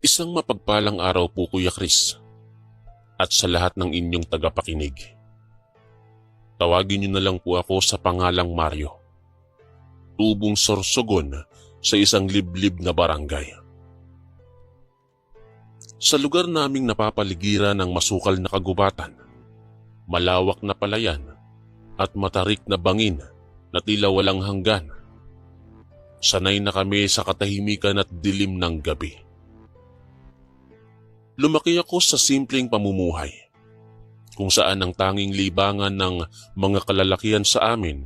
Isang mapagpalang araw po, Kuya Chris, at sa lahat ng inyong tagapakinig. Tawagin niyo na lang po ako sa pangalang Mario, tubong Sorsogon sa isang liblib na barangay. Sa lugar naming napapaligiran ng masukal na kagubatan, malawak na palayan at matarik na bangin na tila walang hanggan. Sanay na kami sa katahimikan at dilim ng gabi. Lumaki ako sa simpleng pamumuhay, kung saan ang tanging libangan ng mga kalalakihan sa amin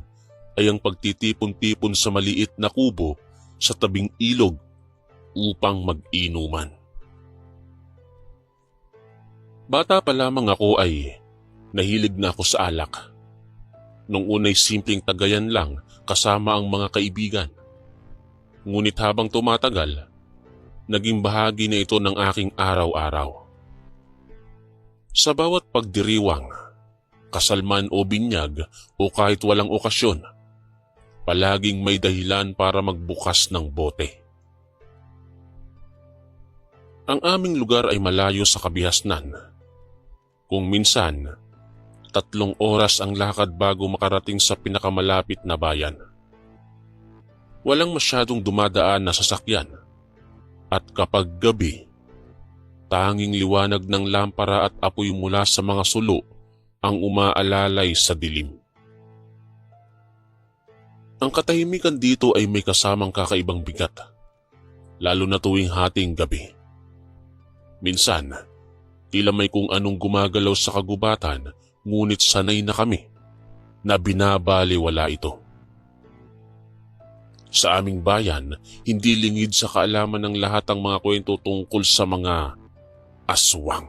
ay ang pagtitipon-tipon sa maliit na kubo sa tabing ilog upang mag-inuman. Bata pa lamang ako ay nahilig na ako sa alak. Nung unay simpleng tagayan lang kasama ang mga kaibigan. Ngunit habang tumatagal, naging bahagi na ito ng aking araw-araw. Sa bawat pagdiriwang, kasalman o binyag o kahit walang okasyon, palaging may dahilan para magbukas ng bote. Ang aming lugar ay malayo sa kabihasnan. Kung minsan, 3 oras ang lakad bago makarating sa pinakamalapit na bayan. Walang masyadong dumadaan na sasakyan. At kapag gabi, tanging liwanag ng lampara at apoy mula sa mga sulo ang umaalalay sa dilim. Ang katahimikan dito ay may kasamang kakaibang bigat, lalo na tuwing hating gabi. Minsan, tila may kung anong gumagalaw sa kagubatan, ngunit sanay na kami na binabaliwala ito. Sa aming bayan, hindi lingid sa kaalaman ng lahat ang mga kwento tungkol sa mga aswang.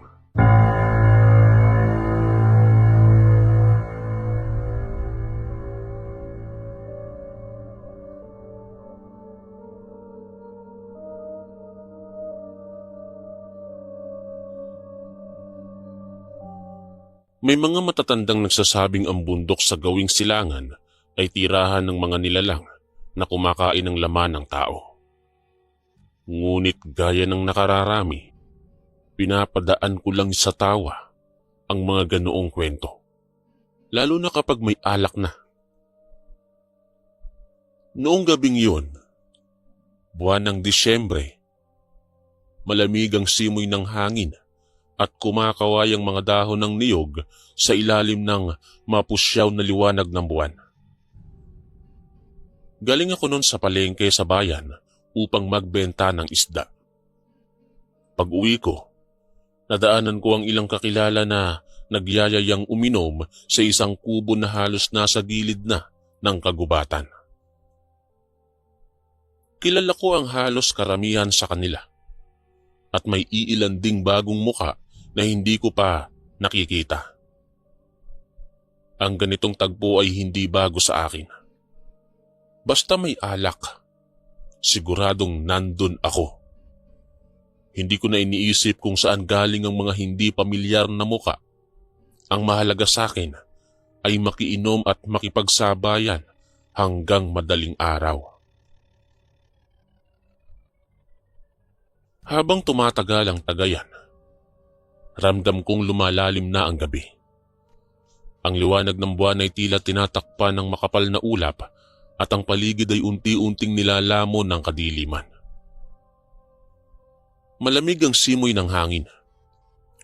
May mga matatandang nagsasabing ang bundok sa gawing silangan ay tirahan ng mga nilalang na kumakain ng laman ng tao. Ngunit gaya ng nakararami, pinapadaan ko lang sa tawa ang mga ganoong kwento, lalo na kapag may alak na. Noong gabing yun, buwan ng Disyembre, malamig ang simoy ng hangin at kumakaway ang mga dahon ng niyog sa ilalim ng mapusyaw na liwanag ng buwan. Galing ako noon sa palengke sa bayan upang magbenta ng isda. Pag-uwi ko, nadaanan ko ang ilang kakilala na nagyayayang uminom sa isang kubo na halos nasa gilid na ng kagubatan. Kilala ko ang halos karamihan sa kanila at may iilan ding bagong muka na hindi ko pa nakikita. Ang ganitong tagpo ay hindi bago sa akin. Basta may alak, siguradong nandun ako. Hindi ko na iniisip kung saan galing ang mga hindi pamilyar na muka. Ang mahalaga sa akin ay makiinom at makipagsabayan hanggang madaling araw. Habang tumatagal ang tagayan, ramdam kong lumalalim na ang gabi. Ang liwanag ng buwan ay tila tinatakpan ng makapal na ulap at ang paligid ay unti-unting nilalamon ng kadiliman. Malamig ang simoy ng hangin,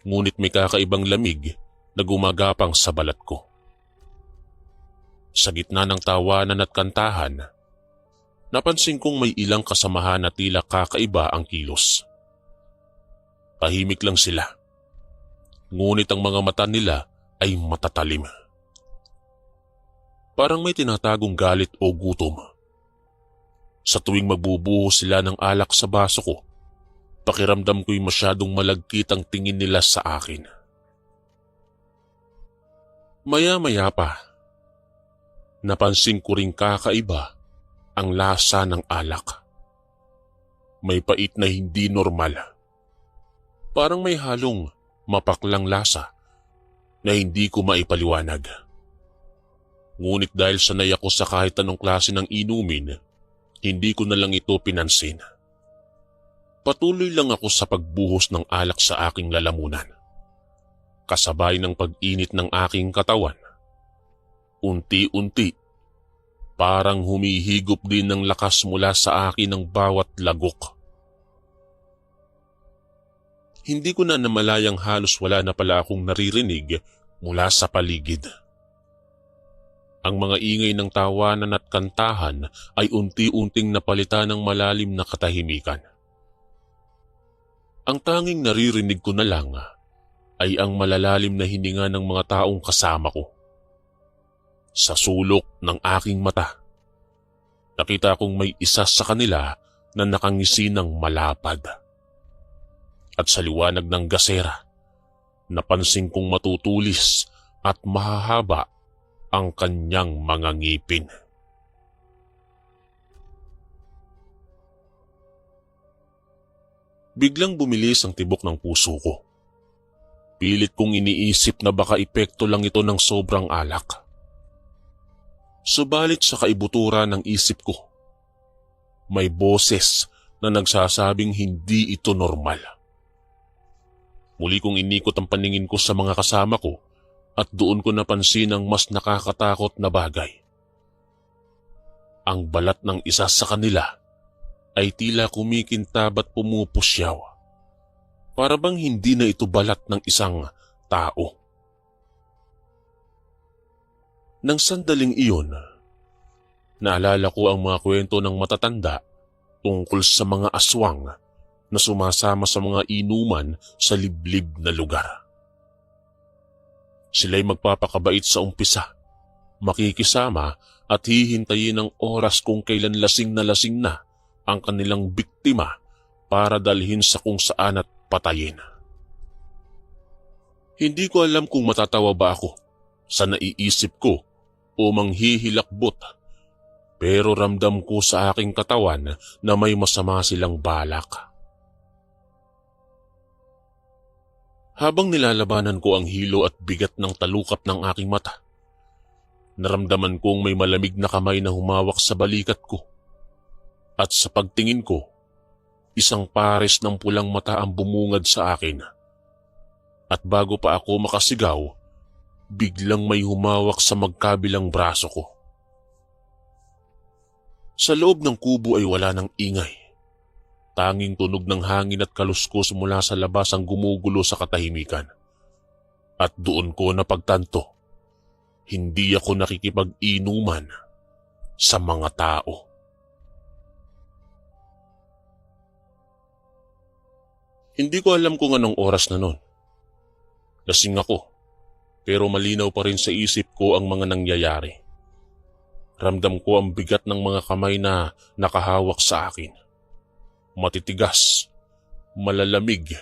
ngunit may kakaibang lamig na gumagapang sa balat ko. Sa gitna ng tawanan at kantahan, napansin kong may ilang kasamahan na tila kakaiba ang kilos. Tahimik lang sila, ngunit ang mga mata nila ay matatalim. Parang may tinatagong galit o gutom. Sa tuwing magbubuhos sila ng alak sa baso ko, pakiramdam ko'y masyadong malagkit ang tingin nila sa akin. Maya-maya pa, napansin ko ring kakaiba ang lasa ng alak. May pait na hindi normal. Parang may halong mapaklang lasa na hindi ko maipaliwanag. Ngunit dahil sanay ako sa kahit anong klase ng inumin, hindi ko na lang ito pinansin. Patuloy lang ako sa pagbuhos ng alak sa aking lalamunan. Kasabay ng pag-init ng aking katawan. Unti-unti, parang humihigop din ng lakas mula sa akin ang bawat lagok. Hindi ko na namalayang halos wala na pala akong naririnig mula sa paligid. Ang mga ingay ng tawanan at kantahan ay unti-unting napalitan ng malalim na katahimikan. Ang tanging naririnig ko na lang ay ang malalalim na hininga ng mga taong kasama ko. Sa sulok ng aking mata, nakita kong may isa sa kanila na nakangisi ng malapad. At sa liwanag ng gasera, napansin kong matutulis at mahahaba ang kanyang mga ngipin. Biglang bumilis ang tibok ng puso ko. Pilit kong iniisip na baka epekto lang ito ng sobrang alak. Subalit sa kaibutura ng isip ko, may boses na nagsasabing hindi ito normal. Muli kong inikot ang paningin ko sa mga kasama ko at doon ko napansin ang mas nakakatakot na bagay. Ang balat ng isa sa kanila ay tila kumikintab at pumupusyaw. Para bang hindi na ito balat ng isang tao. Nang sandaling iyon, naalala ko ang mga kwento ng matatanda tungkol sa mga aswang na sumasama sa mga inuman sa liblib na lugar. Sila'y magpapakabait sa umpisa, makikisama at hihintayin ang oras kung kailan lasing na ang kanilang biktima para dalhin sa kung saan at patayin. Hindi ko alam kung matatawa ba ako sa naiisip ko o manghihilakbot, pero ramdam ko sa aking katawan na may masama silang balak. Habang nilalabanan ko ang hilo at bigat ng talukap ng aking mata, naramdaman kong may malamig na kamay na humawak sa balikat ko. At sa pagtingin ko, isang pares ng pulang mata ang bumungad sa akin. At bago pa ako makasigaw, biglang may humawak sa magkabilang braso ko. Sa loob ng kubo ay wala ng ingay. Tanging tunog ng hangin at kaluskos mula sa labas ang gumugulo sa katahimikan. At doon ko napagtanto, hindi ako nakikipag-inuman sa mga tao. Hindi ko alam kung anong oras na nun. Lasing ako, pero malinaw pa rin sa isip ko ang mga nangyayari. Ramdam ko ang bigat ng mga kamay na nakahawak sa akin. Matitigas, malalamig,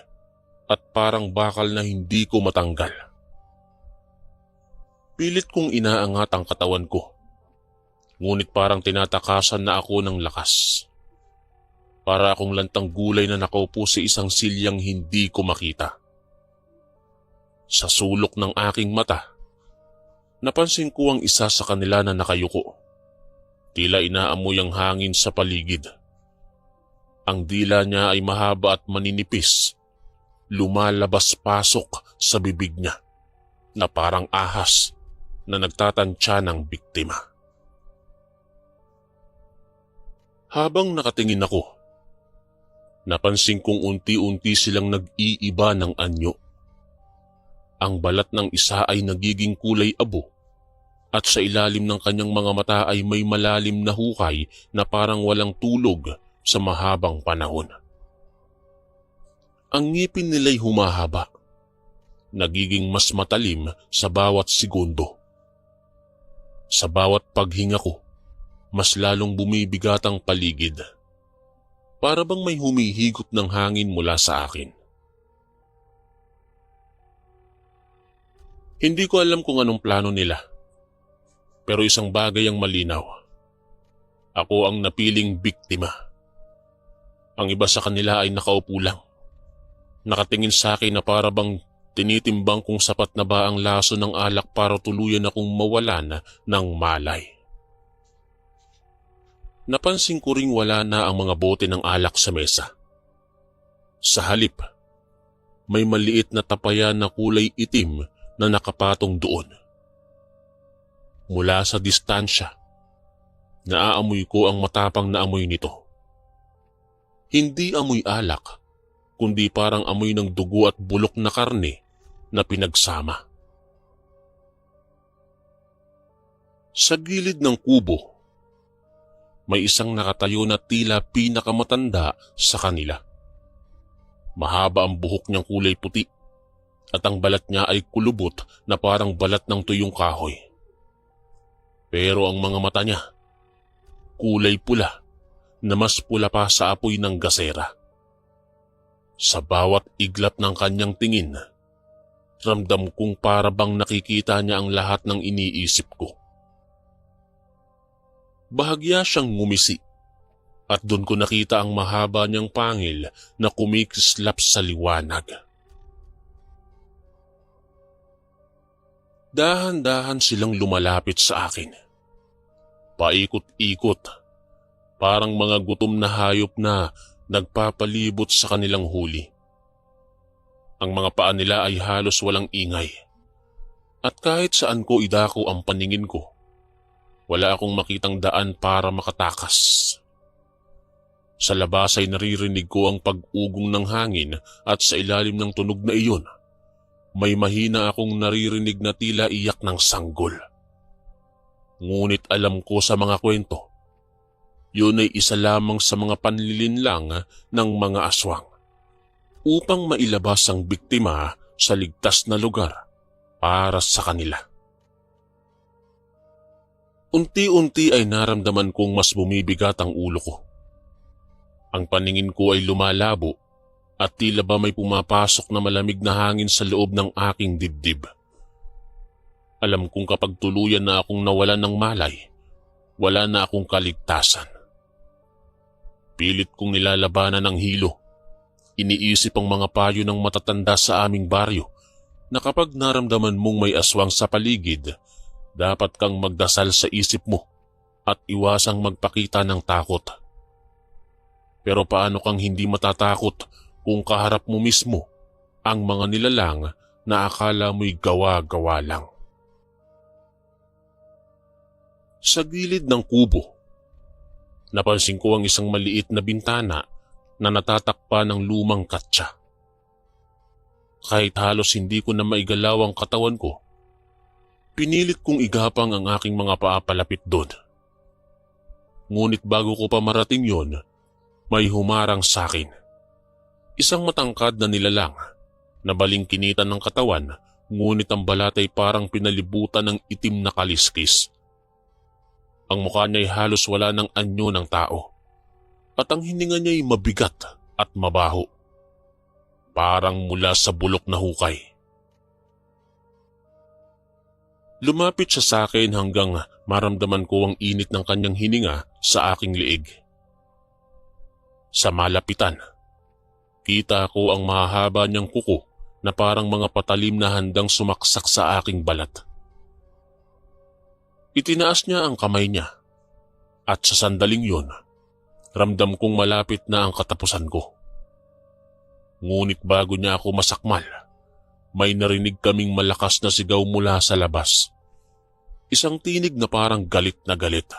at parang bakal na hindi ko matanggal. Pilit kong inaangat ang katawan ko, ngunit parang tinatakasan na ako ng lakas. Para akong lantang gulay na nakaupo sa isang silyang hindi ko makita. Sa sulok ng aking mata, napansin ko ang isa sa kanila na nakayuko. Tila inaamoy ang hangin sa paligid. Ang dila niya ay mahaba at maninipis. Lumalabas-pasok sa bibig niya na parang ahas na nagtatansya ng biktima. Habang nakatingin ako, napansin kong unti-unti silang nag-iiba ng anyo. Ang balat ng isa ay nagiging kulay abo at sa ilalim ng kanyang mga mata ay may malalim na hukay na parang walang tulog sa mahabang panahon. Ang ngipin nila'y humahaba, nagiging mas matalim sa bawat segundo. Sa bawat paghinga ko, mas lalong bumibigat ang paligid. Para bang may humihigot ng hangin mula sa akin. Hindi ko alam kung anong plano nila, pero isang bagay ang malinaw. Ako ang napiling biktima. Ang iba sa kanila ay nakaupo lang. Nakatingin sa akin na para bang tinitimbang kung sapat na ba ang laso ng alak para tuluyan akong mawalan ng malay. Napansin ko ring wala na ang mga bote ng alak sa mesa. Sa halip, may maliit na tapayan na kulay itim na nakapatong doon. Mula sa distansya, naaamoy ko ang matapang na amoy nito. Hindi amoy alak, kundi parang amoy ng dugo at bulok na karne na pinagsama. Sa gilid ng kubo, may isang nakatayo na tila pinakamatanda sa kanila. Mahaba ang buhok niyang kulay puti at ang balat niya ay kulubot na parang balat ng tuyong kahoy. Pero ang mga mata niya, kulay pula na mas pula pa sa apoy ng gasera. Sa bawat iglap ng kanyang tingin, ramdam kong para bang nakikita niya ang lahat ng iniisip ko. Bahagya siyang ngumisi at doon ko nakita ang mahaba niyang pangil na kumikislap sa liwanag. Dahan-dahan silang lumalapit sa akin. Paikot-ikot, parang mga gutom na hayop na nagpapalibot sa kanilang huli. Ang mga paa nila ay halos walang ingay. At kahit saan ko idako ang paningin ko, wala akong makitang daan para makatakas. Sa labas ay naririnig ko ang pag-ugong ng hangin at sa ilalim ng tunog na iyon, may mahina akong naririnig na tila iyak ng sanggol. Ngunit alam ko sa mga kwento, yun ay isa lamang sa mga panlilinlang ng mga aswang upang mailabas ang biktima sa ligtas na lugar para sa kanila. Unti-unti ay naramdaman kong mas bumibigat ang ulo ko. Ang paningin ko ay lumalabo at tila ba may pumapasok na malamig na hangin sa loob ng aking dibdib. Alam kong kapag tuluyan na akong nawalan ng malay, wala na akong kaligtasan. Pilit kong nilalabanan ang hilo. Iniisip ang mga payo ng matatanda sa aming baryo na kapag naramdaman mong may aswang sa paligid, dapat kang magdasal sa isip mo at iwasang magpakita ng takot. Pero paano kang hindi matatakot kung kaharap mo mismo ang mga nilalang na akala mo'y gawa-gawa lang? Sa gilid ng kubo, napansin ko ang isang maliit na bintana na natatakpan ng lumang katsa. Kahit halos hindi ko na maigalaw ang katawan ko, pinilit kong igapang ang aking mga paa palapit doon. Ngunit bago ko pa marating yon, may humarang sa akin. Isang matangkad na nilalang na balingkinitan ng katawan, ngunit ang balat ay parang pinalibutan ng itim na kaliskis. Ang mukha niya ay halos wala ng anyo ng tao at ang hininga niya ay mabigat at mabaho, parang mula sa bulok na hukay. Lumapit siya sa akin hanggang maramdaman ko ang init ng kanyang hininga sa aking liig. Sa malapitan, kita ko ang mahahaba niyang kuko na parang mga patalim na handang sumaksak sa aking balat. Itinaas niya ang kamay niya at sa sandaling yun, ramdam kong malapit na ang katapusan ko. Ngunit bago niya ako masakmal, may narinig kaming malakas na sigaw mula sa labas. Isang tinig na parang galit na galit.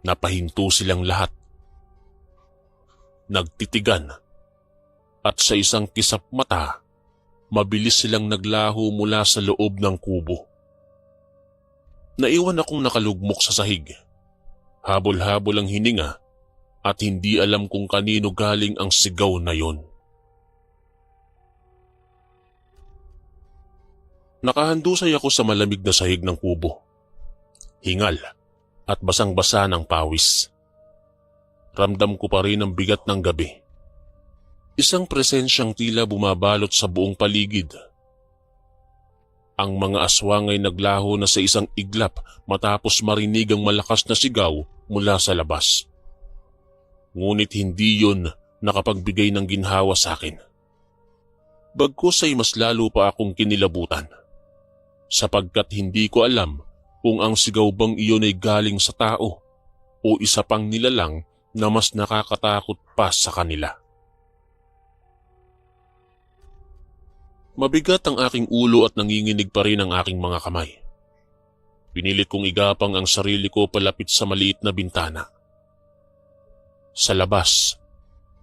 Napahinto silang lahat. Nagtitigan at sa isang kisap mata, mabilis silang naglaho mula sa loob ng kubo. Naiwan akong nakalugmok sa sahig. Habol-habol ang hininga at hindi alam kung kanino galing ang sigaw na yon. Nakahandusay ako sa malamig na sahig ng kubo. Hingal at basang-basa ng pawis. Ramdam ko pa rin ang bigat ng gabi. Isang presensyang tila bumabalot sa buong paligid. Ang mga aswang ay naglaho na sa isang iglap matapos marinig ang malakas na sigaw mula sa labas. Ngunit hindi yon nakapagbigay ng ginhawa sa akin. Bagkus ay mas lalo pa akong kinilabutan, sapagkat hindi ko alam kung ang sigaw bang iyon ay galing sa tao o isa pang nilalang na mas nakakatakot pa sa kanila. Mabigat ang aking ulo at nanginginig pa rin ang aking mga kamay. Pinilit kong igapang ang sarili ko palapit sa maliit na bintana. Sa labas,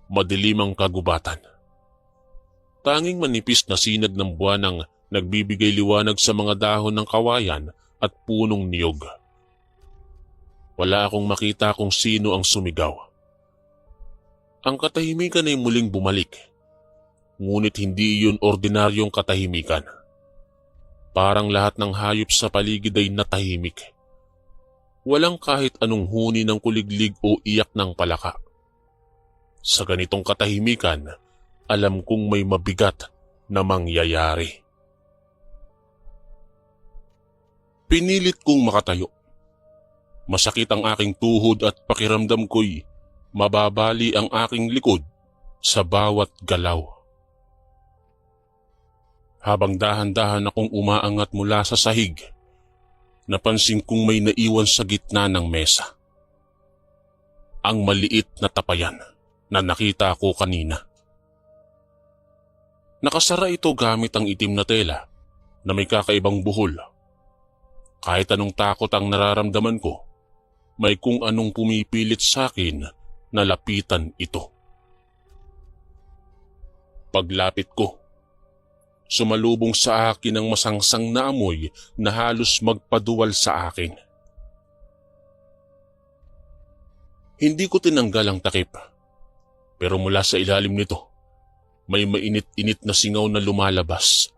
madilim ang kagubatan. Tanging manipis na sinag ng buwan ang nagbibigay liwanag sa mga dahon ng kawayan at punong niyog. Wala akong makita kung sino ang sumigaw. Ang katahimikan ay muling bumalik. Ngunit hindi iyon ordinaryong katahimikan. Parang lahat ng hayop sa paligid ay natahimik. Walang kahit anong huni ng kuliglig o iyak ng palaka. Sa ganitong katahimikan, alam kong may mabigat na mangyayari. Pinilit kong makatayo. Masakit ang aking tuhod at pakiramdam ko'y mababali ang aking likod sa bawat galaw. Habang dahan-dahan akong umaangat mula sa sahig, napansin kong may naiwan sa gitna ng mesa. Ang maliit na tapayan na nakita ko kanina. Nakasara ito gamit ang itim na tela na may kakaibang buhol. Kahit anong takot ang nararamdaman ko, may kung anong pumipilit sa akin na lapitan ito. Paglapit ko, sumalubong sa akin ang masangsang na amoy na halos magpaduwal sa akin. Hindi ko tinanggal ang takip, pero mula sa ilalim nito, may mainit-init na singaw na lumalabas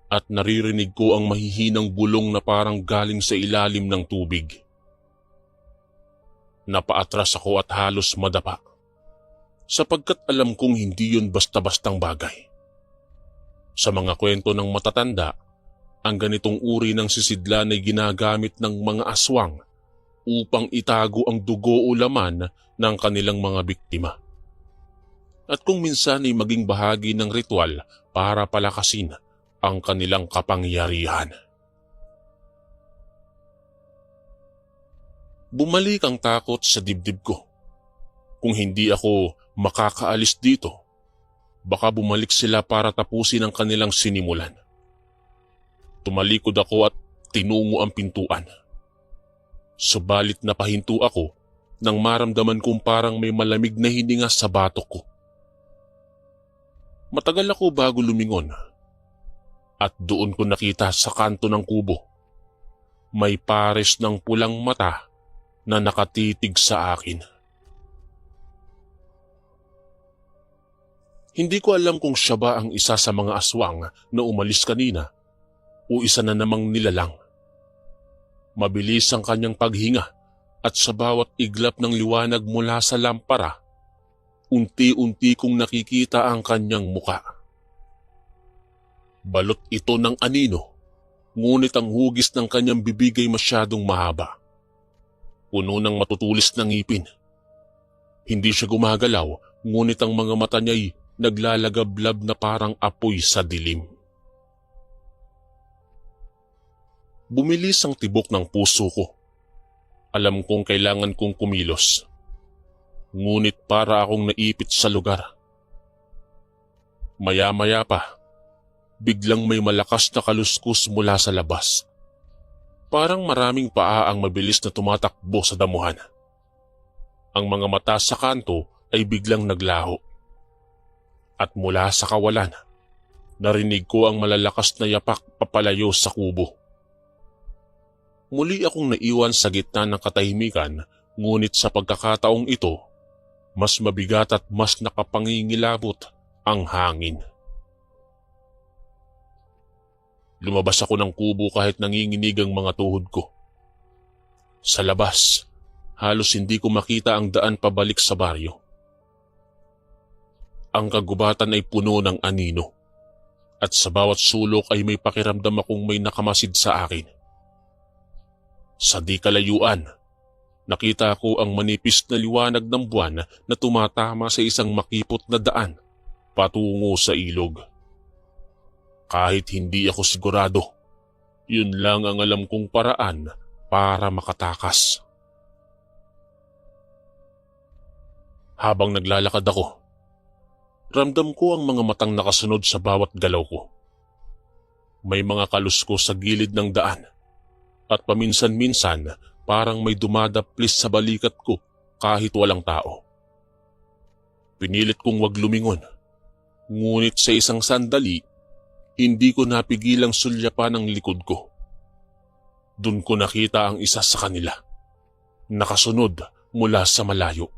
at naririnig ko ang mahihinang bulong na parang galing sa ilalim ng tubig. Napaatras ako at halos madapa, sapagkat alam kong hindi yun basta-bastang bagay. Sa mga kwento ng matatanda, ang ganitong uri ng sisidlan ay ginagamit ng mga aswang upang itago ang dugo o laman ng kanilang mga biktima. At kung minsan ay maging bahagi ng ritual para palakasin ang kanilang kapangyarihan. Bumalik ang takot sa dibdib ko. Kung hindi ako makakaalis dito, baka bumalik sila para tapusin ang kanilang sinimulan. Tumalikod ako at tinungo ang pintuan. Subalit napahinto ako nang maramdaman kong parang may malamig na hininga sa batok ko. Matagal ako bago lumingon at doon ko nakita sa kanto ng kubo. May pares ng pulang mata na nakatitig sa akin. Hindi ko alam kung siya ba ang isa sa mga aswang na umalis kanina o isa na namang nilalang. Mabilis ang kanyang paghinga at sa bawat iglap ng liwanag mula sa lampara, unti-unti kong nakikita ang kanyang muka. Balot ito ng anino, ngunit ang hugis ng kanyang bibig ay masyadong mahaba. Puno ng matutulis na ngipin. Hindi siya gumagalaw, ngunit ang mga mata niya'y naglalagablab na parang apoy sa dilim. Bumilis ang tibok ng puso ko. Alam kong kailangan kong kumilos. Ngunit para akong naipit sa lugar. Maya-maya pa, biglang may malakas na kaluskus mula sa labas. Parang maraming paa ang mabilis na tumatakbo sa damuhan. Ang mga mata sa kanto ay biglang naglaho. At mula sa kawalan, narinig ko ang malalakas na yapak papalayo sa kubo. Muli akong naiwan sa gitna ng katahimikan, ngunit sa pagkakataong ito, mas mabigat at mas nakapangingilabot ang hangin. Lumabas ako ng kubo kahit nanginginig ang mga tuhod ko. Sa labas, halos hindi ko makita ang daan pabalik sa baryo. Ang kagubatan ay puno ng anino, at sa bawat sulok ay may pakiramdam akong may nakamasid sa akin. Sa di kalayuan, nakita ko ang manipis na liwanag ng buwan na tumatama sa isang makipot na daan patungo sa ilog. Kahit hindi ako sigurado, yun lang ang alam kong paraan para makatakas. Habang naglalakad ako, ramdam ko ang mga matang nakasunod sa bawat galaw ko. May mga kaluskos sa gilid ng daan at paminsan-minsan parang may dumadaplis sa balikat ko kahit walang tao. Pinilit kong wag lumingon, ngunit sa isang sandali, hindi ko napigilang sulyapan ang likod ko. Doon ko nakita ang isa sa kanila, nakasunod mula sa malayo.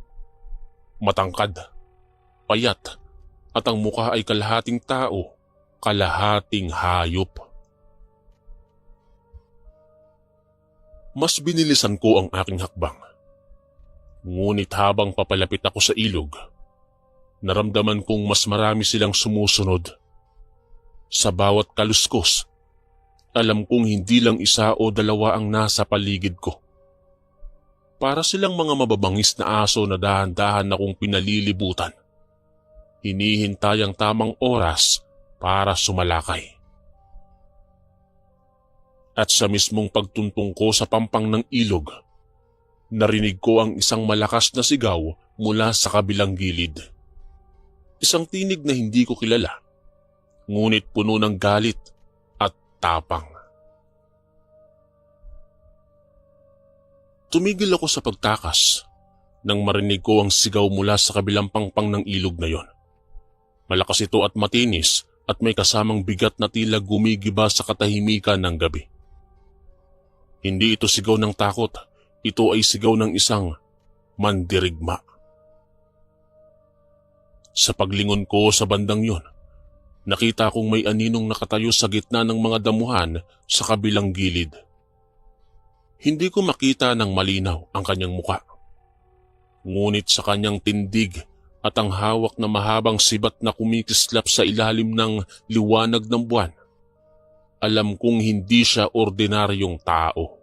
Matangkad, payat, at ang mukha ay kalahating tao, kalahating hayop. Mas binilisan ko ang aking hakbang. Ngunit habang papalapit ako sa ilog, naramdaman kong mas marami silang sumusunod. Sa bawat kaluskos, alam kong hindi lang isa o dalawa ang nasa paligid ko. Para silang mga mababangis na aso na dahan-dahan akong pinalilibutan. Hinihintay ang tamang oras para sumalakay. At sa mismong pagtuntong ko sa pampang ng ilog, narinig ko ang isang malakas na sigaw mula sa kabilang gilid. Isang tinig na hindi ko kilala, ngunit puno ng galit at tapang. Tumigil ako sa pagtakas nang marinig ko ang sigaw mula sa kabilang pangpang ng ilog na yon. Malakas ito at matinis at may kasamang bigat na tila gumigiba sa katahimikan ng gabi. Hindi ito sigaw ng takot, ito ay sigaw ng isang mandirigma. Sa paglingon ko sa bandang yon, nakita kong may aninong nakatayo sa gitna ng mga damuhan sa kabilang gilid. Hindi ko makita ng malinaw ang kanyang muka. Ngunit sa kanyang tindig at ang hawak na mahabang sibat na kumikislap sa ilalim ng liwanag ng buwan, alam kong hindi siya ordinaryong tao.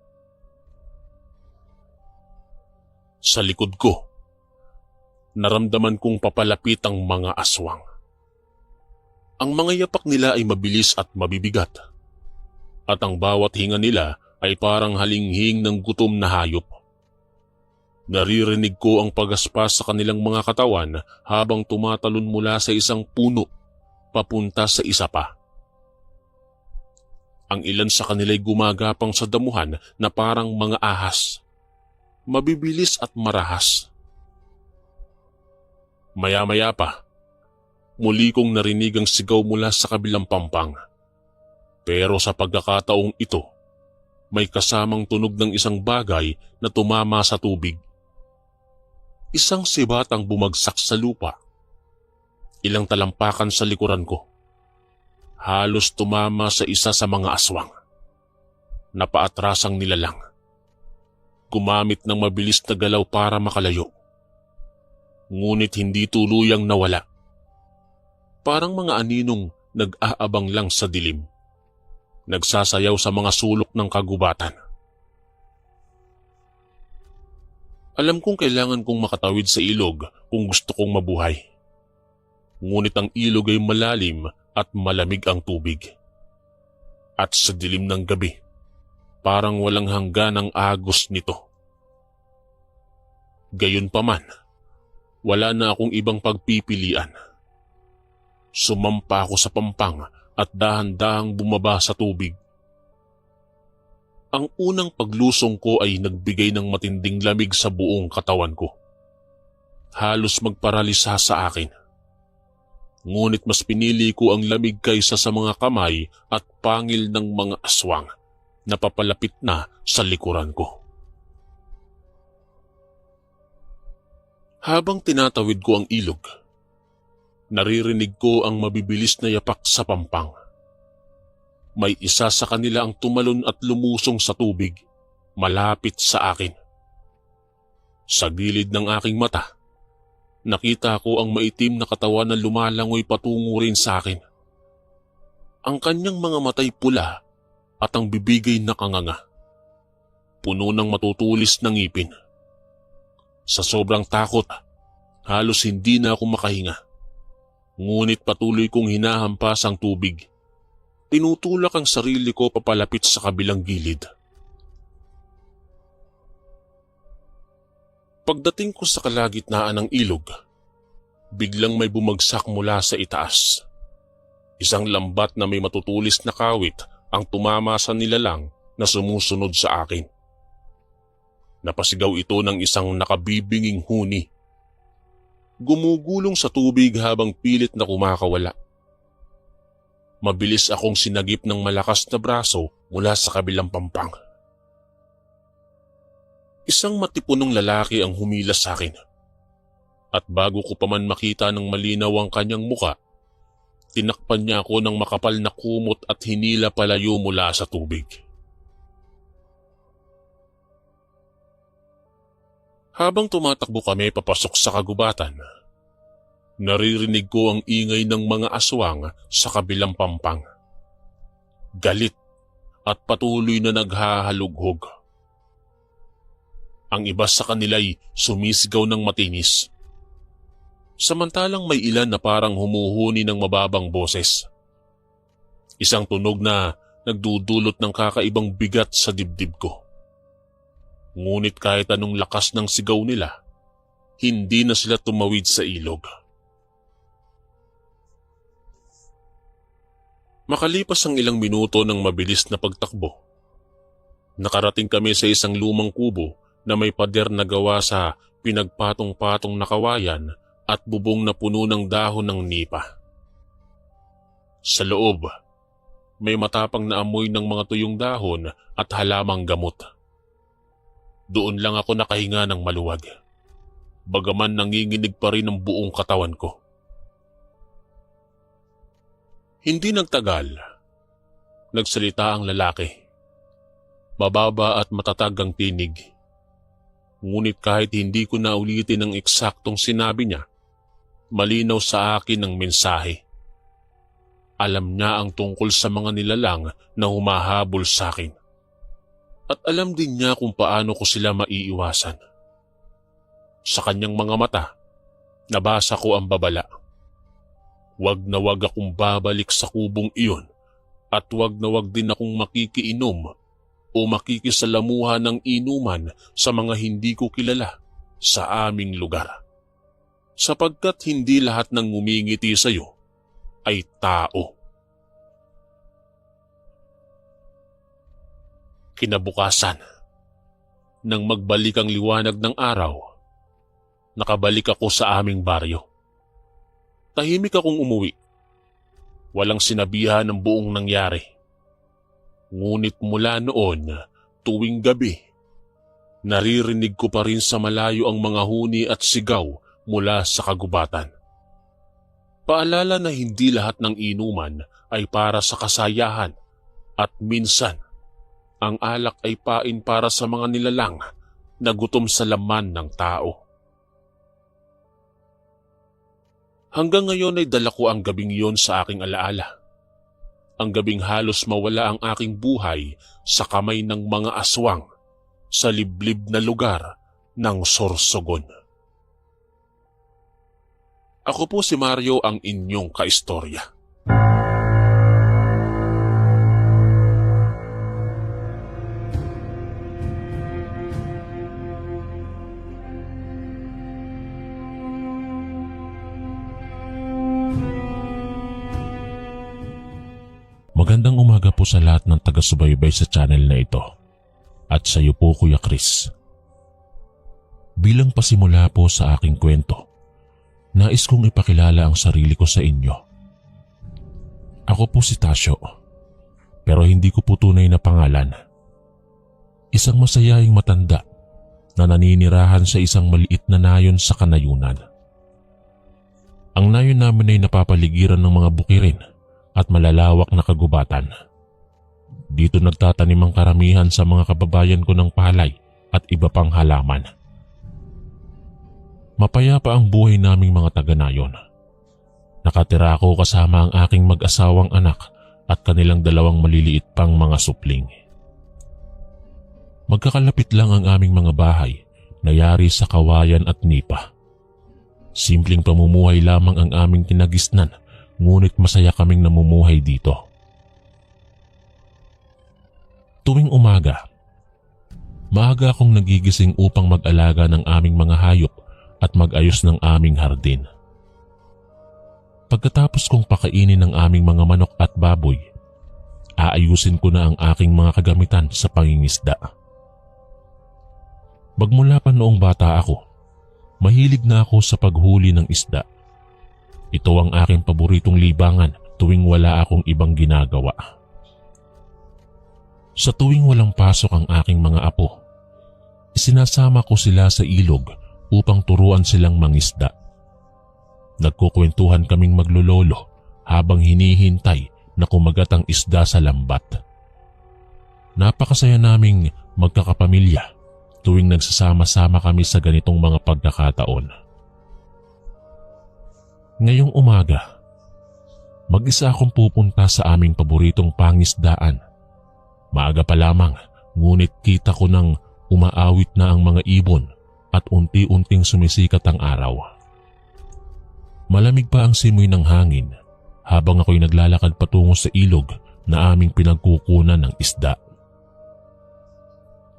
Sa likod ko, naramdaman kong papalapit ang mga aswang. Ang mga yapak nila ay mabilis at mabibigat, at ang bawat hinga nila ay parang halinghing ng gutom na hayop. Naririnig ko ang pagaspas sa kanilang mga katawan habang tumatalon mula sa isang puno papunta sa isa pa. Ang ilan sa kanila'y gumagapang sa damuhan na parang mga ahas, mabibilis at marahas. Maya-maya pa, muli kong narinig ang sigaw mula sa kabilang pampang. Pero sa pagkakataong ito, may kasamang tunog ng isang bagay na tumama sa tubig. Isang sibatang bumagsak sa lupa. Ilang talampakan sa likuran ko. Halos tumama sa isa sa mga aswang. Napaatras ang nilalang. Gumamit ng mabilis na galaw para makalayo. Ngunit hindi tuluyang nawala. Parang mga aninong nag-aabang lang sa dilim. Nagsasayaw sa mga sulok ng kagubatan. Alam kong kailangan kong makatawid sa ilog kung gusto kong mabuhay. Ngunit ang ilog ay malalim at malamig ang tubig. At sa dilim ng gabi, parang walang hanggan ang agos nito. Gayunpaman, wala na akong ibang pagpipilian. Sumampa ako sa pampang at dahan-dahang bumaba sa tubig. Ang unang paglusong ko ay nagbigay ng matinding lamig sa buong katawan ko. Halos magparalisa sa akin. Ngunit mas pinili ko ang lamig kaysa sa mga kamay at pangil ng mga aswang na papalapit na sa likuran ko. Habang tinatawid ko ang ilog, naririnig ko ang mabibilis na yapak sa pampang. May isa sa kanila ang tumalon at lumusong sa tubig, malapit sa akin. Sa gilid ng aking mata, nakita ko ang maitim na katawan na lumalangoy patungo rin sa akin. Ang kanyang mga matay pula at ang bibigay nakanganga, puno ng matutulis na ngipin. Sa sobrang takot, halos hindi na ako makahinga. Ngunit patuloy kong hinahampas ang tubig. Tinutulak ang sarili ko papalapit sa kabilang gilid. Pagdating ko sa kalagitnaan ng ilog, biglang may bumagsak mula sa itaas. Isang lambat na may matutulis na kawit ang tumama sa nilalang na sumusunod sa akin. Napasigaw ito ng isang nakabibinging huni. Gumugulong sa tubig habang pilit na kumakawala. Mabilis akong sinagip ng malakas na braso mula sa kabilang pampang. Isang matipunong lalaki ang humilas sa akin. At bago ko pa man makita ng malinaw ang kanyang muka, tinakpan niya ako ng makapal na kumot at hinila palayo mula sa tubig. Habang tumatakbo kami papasok sa kagubatan, naririnig ko ang ingay ng mga aswang sa kabilang pampang. Galit at patuloy na naghahalughog. Ang iba sa kanila'y sumisigaw ng matinis. Samantalang may ilan na parang humuhuni ng mababang boses. Isang tunog na nagdudulot ng kakaibang bigat sa dibdib ko. Ngunit kahit anong lakas ng sigaw nila, hindi na sila tumawid sa ilog. Makalipas ang ilang minuto ng mabilis na pagtakbo, nakarating kami sa isang lumang kubo na may pader na gawa sa pinagpatong-patong na kawayan at bubong na puno ng dahon ng nipa. Sa loob, may matapang na amoy ng mga tuyong dahon at halamang gamot. Doon lang ako nakahinga ng maluwag, bagaman nanginginig pa rin ang buong katawan ko. Hindi nagtagal, nagsalita ang lalaki. Mababa at matatag ang tinig. Ngunit kahit hindi ko na ulitin ang eksaktong sinabi niya, malinaw sa akin ang mensahe. Alam niya ang tungkol sa mga nilalang na humahabol sa akin. At alam din niya kung paano ko sila maiiwasan. Sa kanyang mga mata, nabasa ko ang babala. Wag na wag akong babalik sa kubong iyon at wag na wag din akong makikiinom o makikisalamuha ng inuman sa mga hindi ko kilala sa aming lugar. Sapagkat hindi lahat ng ngumingiti sa iyo ay tao. Kinabukasan, nang magbalik ang liwanag ng araw, nakabalik ako sa aming baryo. Tahimik akong umuwi. Walang sinabihan ng buong nangyari. Ngunit mula noon, tuwing gabi, naririnig ko pa rin sa malayo ang mga huni at sigaw mula sa kagubatan. Paalala na hindi lahat ng inuman ay para sa kasayahan at minsan, ang alak ay pain para sa mga nilalang na gutom sa laman ng tao. Hanggang ngayon ay dala ko ang gabing iyon sa aking alaala. Ang gabing halos mawala ang aking buhay sa kamay ng mga aswang sa liblib na lugar ng Sorsogon. Ako po si Mario, ang inyong kaistorya. Magandang umaga po sa lahat ng taga-subaybay sa channel na ito. At sa iyo po, Kuya Chris. Bilang pasimula po sa aking kwento, nais kong ipakilala ang sarili ko sa inyo. Ako po si Tasyo, pero hindi ko po tunay na pangalan. Isang masayahing matanda na naninirahan sa isang maliit na nayon sa kanayunan. Ang nayon namin ay napapaligiran ng mga bukirin at malalawak na kagubatan. Dito nagtatanim ang karamihan sa mga kababayan ko ng palay at iba pang halaman. Mapayapa ang buhay naming mga taga-nayon. Nakatira ako kasama ang aking mag-asawang anak at kanilang dalawang maliliit pang mga supling. Magkakalapit lang ang aming mga bahay na yari sa kawayan at nipa. Simpleng pamumuhay lamang ang aming tinagisnan, ngunit masaya kaming namumuhay dito. Tuwing umaga, maaga akong nagigising upang mag-alaga ng aming mga hayop at mag-ayos ng aming hardin. Pagkatapos kong pakainin ng aming mga manok at baboy, aayusin ko na ang aking mga kagamitan sa pangingisda. Magmula pa noong bata ako, mahilig na ako sa paghuli ng isda. Ito ang aking paboritong libangan tuwing wala akong ibang ginagawa. Sa tuwing walang pasok ang aking mga apo, isinasama ko sila sa ilog upang turuan silang mangisda. Nagkukwentuhan kaming maglololo habang hinihintay na kumagat ang isda sa lambat. Napakasaya naming magkakapamilya tuwing nagsasama-sama kami sa ganitong mga pagkakataon. Ngayong umaga, mag-isa akong pupunta sa aming paboritong pangisdaan. Maaga pa lamang, ngunit kita ko nang umaawit na ang mga ibon at unti-unting sumisikat ang araw. Malamig pa ang simoy ng hangin habang ako'y naglalakad patungo sa ilog na aming pinagkukunan ng isda.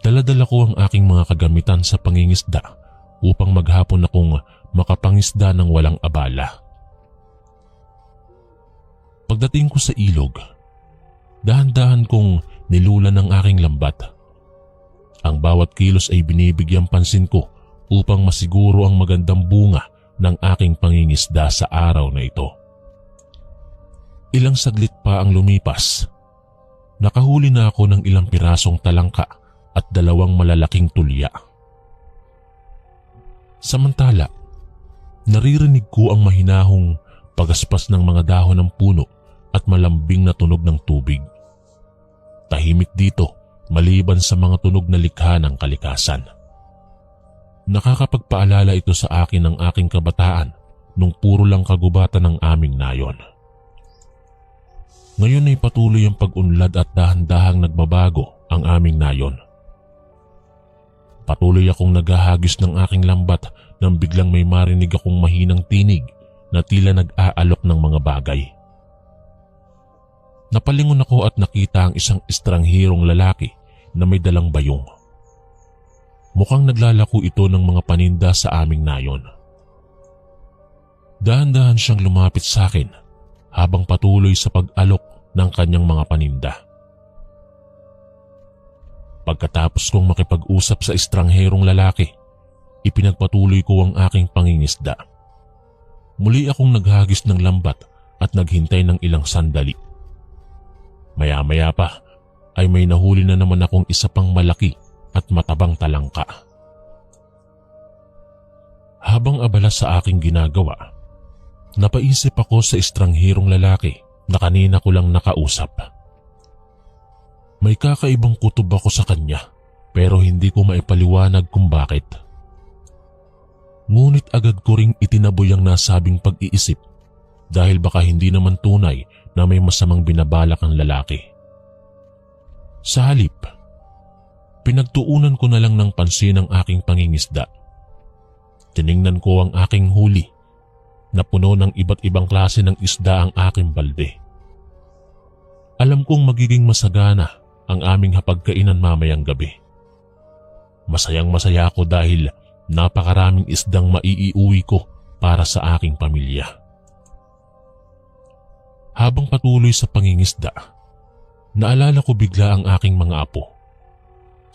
Dala-dala ko ang aking mga kagamitan sa pangingisda upang maghapon akong makapangisda ng walang abala. Pagdating ko sa ilog, dahan-dahan kong nilulan ang aking lambat. Ang bawat kilos ay binibigyang pansin ko upang masiguro ang magandang bunga ng aking pangingisda sa araw na ito. Ilang saglit pa ang lumipas. Nakahuli na ako ng ilang pirasong talangka at 2 malalaking tulya. Samantala, naririnig ko ang mahinahong pagaspas ng mga dahon ng puno at malambing na tunog ng tubig. Tahimik dito maliban sa mga tunog na likha ng kalikasan. Nakakapagpaalala ito sa akin ng aking kabataan nung puro lang kagubatan ng aming nayon. Ngayon ay patuloy ang pag-unlad at dahan-dahang nagbabago ang aming nayon. Patuloy akong naghahagis ng aking lambat nang biglang may marinig akong mahinang tinig na tila nag-aalok ng mga bagay. Napalingon ako at nakita ang isang estranghirong lalaki na may dalang bayong. Mukhang naglalako ito ng mga paninda sa aming nayon. Dahan-dahan siyang lumapit sa akin habang patuloy sa pag-alok ng kanyang mga paninda. Pagkatapos kong makipag-usap sa estrangherong lalaki, ipinagpatuloy ko ang aking pangingisda. Muli akong naghagis ng lambat at naghintay ng ilang sandali. Maya-maya pa ay may nahuli na naman akong isa pang malaki at matabang talangka. Habang abala sa aking ginagawa, napaisip ako sa estranghirong lalaki na kanina ko lang nakausap. May kakaibang kutob ako sa kanya pero hindi ko maipaliwanag kung bakit. Ngunit agad ko ring itinaboy ang nasabing pag-iisip dahil baka hindi naman tunay na may masamang binabalak ang lalaki. Sa halip, pinagtuunan ko na lang ng pansin ang aking pangingisda. Tiningnan ko ang aking huli na puno ng iba't ibang klase ng isda ang aking balde. Alam kong magiging masagana ang aming hapagkainan mamayang gabi. Masayang-masaya ako dahil napakaraming isdang maiiuwi ko para sa aking pamilya. Habang patuloy sa pangingisda, naalala ko bigla ang aking mga apo.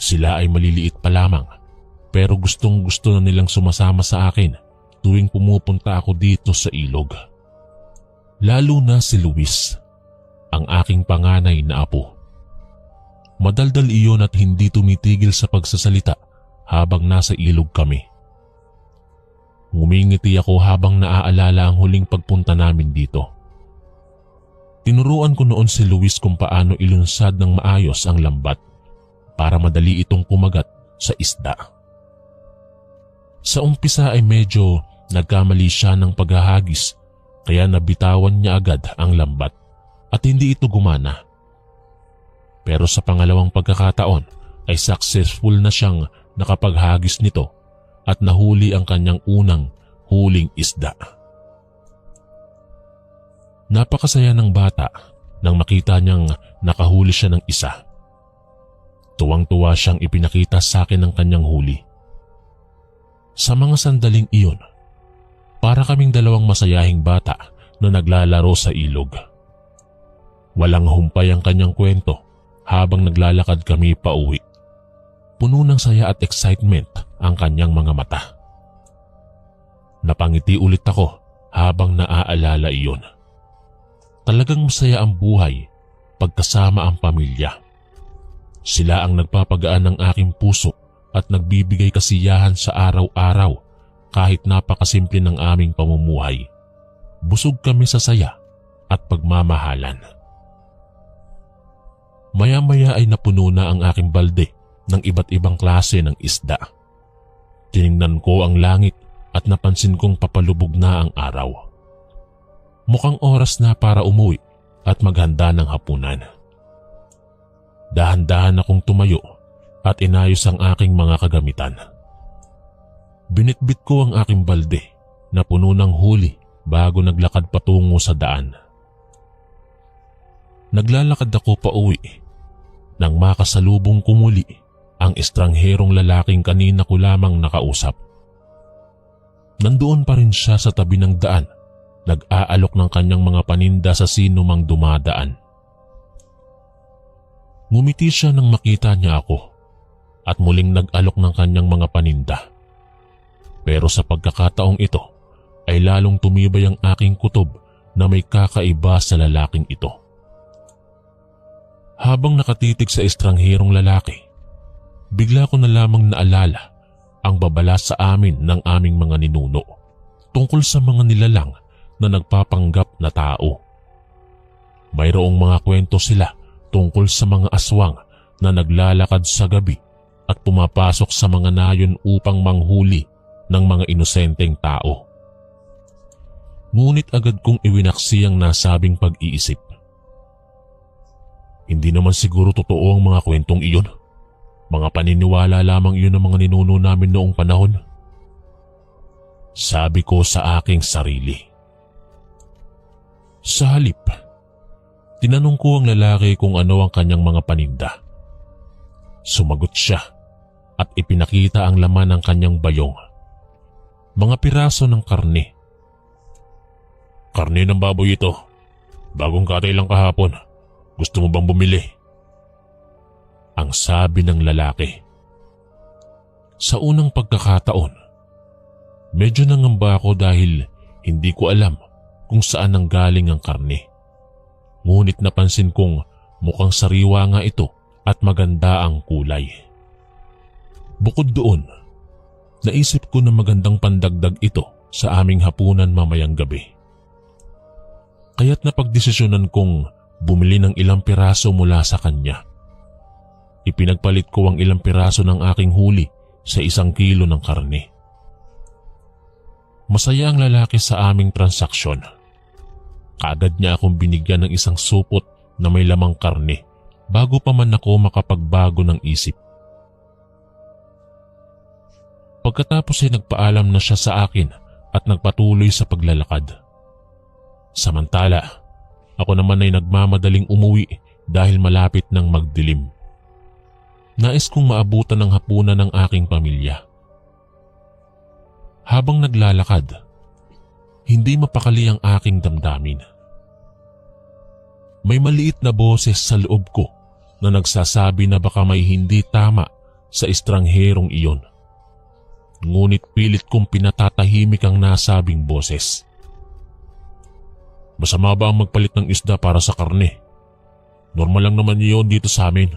Sila ay maliliit pa lamang pero gustong-gusto na nilang sumasama sa akin tuwing pumupunta ako dito sa ilog. Lalo na si Luis, ang aking panganay na apo. Madaldal iyon at hindi tumitigil sa pagsasalita habang nasa ilog kami. Ngumingiti ako habang naaalala ang huling pagpunta namin dito. Tinuruan ko noon si Luis kung paano ilunsad ng maayos ang lambat para madali itong kumagat sa isda. Sa umpisa ay medyo nagkamali siya ng paghahagis kaya nabitawan niya agad ang lambat at hindi ito gumana. Pero sa pangalawang pagkakataon ay successful na siyang nakapaghagis nito at nahuli ang kanyang unang huling isda. Napakasaya ng bata nang makita niyang nakahuli siya ng isa. Tuwang-tuwa siyang ipinakita sa akin ang kanyang huli. Sa mga sandaling iyon, para kaming dalawang masayahing bata na naglalaro sa ilog. Walang humpay ang kanyang kwento habang naglalakad kami pauwi. Puno ng saya at excitement ang kanyang mga mata. Napangiti ulit ako habang naaalala iyon. Talagang masaya ang buhay pagkasama ang pamilya. Sila ang nagpapagaan ng aking puso at nagbibigay kasiyahan sa araw-araw kahit napakasimple ng aming pamumuhay. Busog kami sa saya at pagmamahalan. Maya-maya ay napuno na ang aking balde ng iba't ibang klase ng isda. Tiningnan ko ang langit at napansin kong papalubog na ang araw. Mukhang oras na para umuwi at maghanda ng hapunan. Dahan-dahan akong tumayo at inayos ang aking mga kagamitan. Binitbit ko ang aking balde na puno ng huli bago naglakad patungo sa daan. Naglalakad ako pauwi nang makasalubong ko muli ang estrangherong lalaking kanina ko lamang nakausap. Nandoon pa rin siya sa tabi ng daan, nag-aalok ng kanyang mga paninda sa sino mang dumadaan. Ngumiti siya nang makita niya ako at muling nag-alok ng kanyang mga paninda. Pero sa pagkakataong ito ay lalong tumibay ang aking kutob na may kakaiba sa lalaking ito. Habang nakatitig sa estrangherong lalaki, bigla ko na lamang naalala ang babala sa amin ng aming mga ninuno tungkol sa mga nilalang na nagpapanggap na tao. Mayroong mga kwento sila tungkol sa mga aswang na naglalakad sa gabi at pumapasok sa mga nayon upang manghuli ng mga inosenteng tao. Ngunit agad kong iwinaksi ang nasabing pag-iisip. Hindi naman siguro totoo ang mga kwentong iyon. Mga paniniwala lamang iyon ng mga ninuno namin noong panahon. Sabi ko sa aking sarili. Sa halip, tinanong ko ang lalaki kung ano ang kanyang mga paninda. Sumagot siya at ipinakita ang laman ng kanyang bayong. Mga piraso ng karne. Karne ng baboy ito. Bagong katay lang kahapon. Gusto mo bang bumili? Ang sabi ng lalaki. Sa unang pagkakataon, medyo nangamba ako dahil hindi ko alam kung saan nanggaling ang karne. Ngunit napansin kong mukhang sariwa nga ito at maganda ang kulay. Bukod doon, naisip ko na magandang pandagdag ito sa aming hapunan mamayang gabi. Kaya't napagdesisyonan kong bumili ng ilang piraso mula sa kanya. Ipinagpalit ko ang ilang piraso ng aking huli sa 1 kilo ng karne. Masaya ang lalaki sa aming transaksyon. Kaagad niya akong binigyan ng isang supot na may lamang karne bago pa man ako makapagbago ng isip. Pagkatapos ay nagpaalam na siya sa akin at nagpatuloy sa paglalakad. Samantala, ako naman ay nagmamadaling umuwi dahil malapit ng magdilim. Nais kong maabutan ng hapunan ng aking pamilya. Habang naglalakad, hindi mapakali ang aking damdamin. May maliit na boses sa loob ko na nagsasabi na baka may hindi tama sa estrangherong iyon. Ngunit pilit kong pinatatahimik ang nasabing boses. Masama ba ang magpalit ng isda para sa karne? Normal lang naman yun dito sa amin.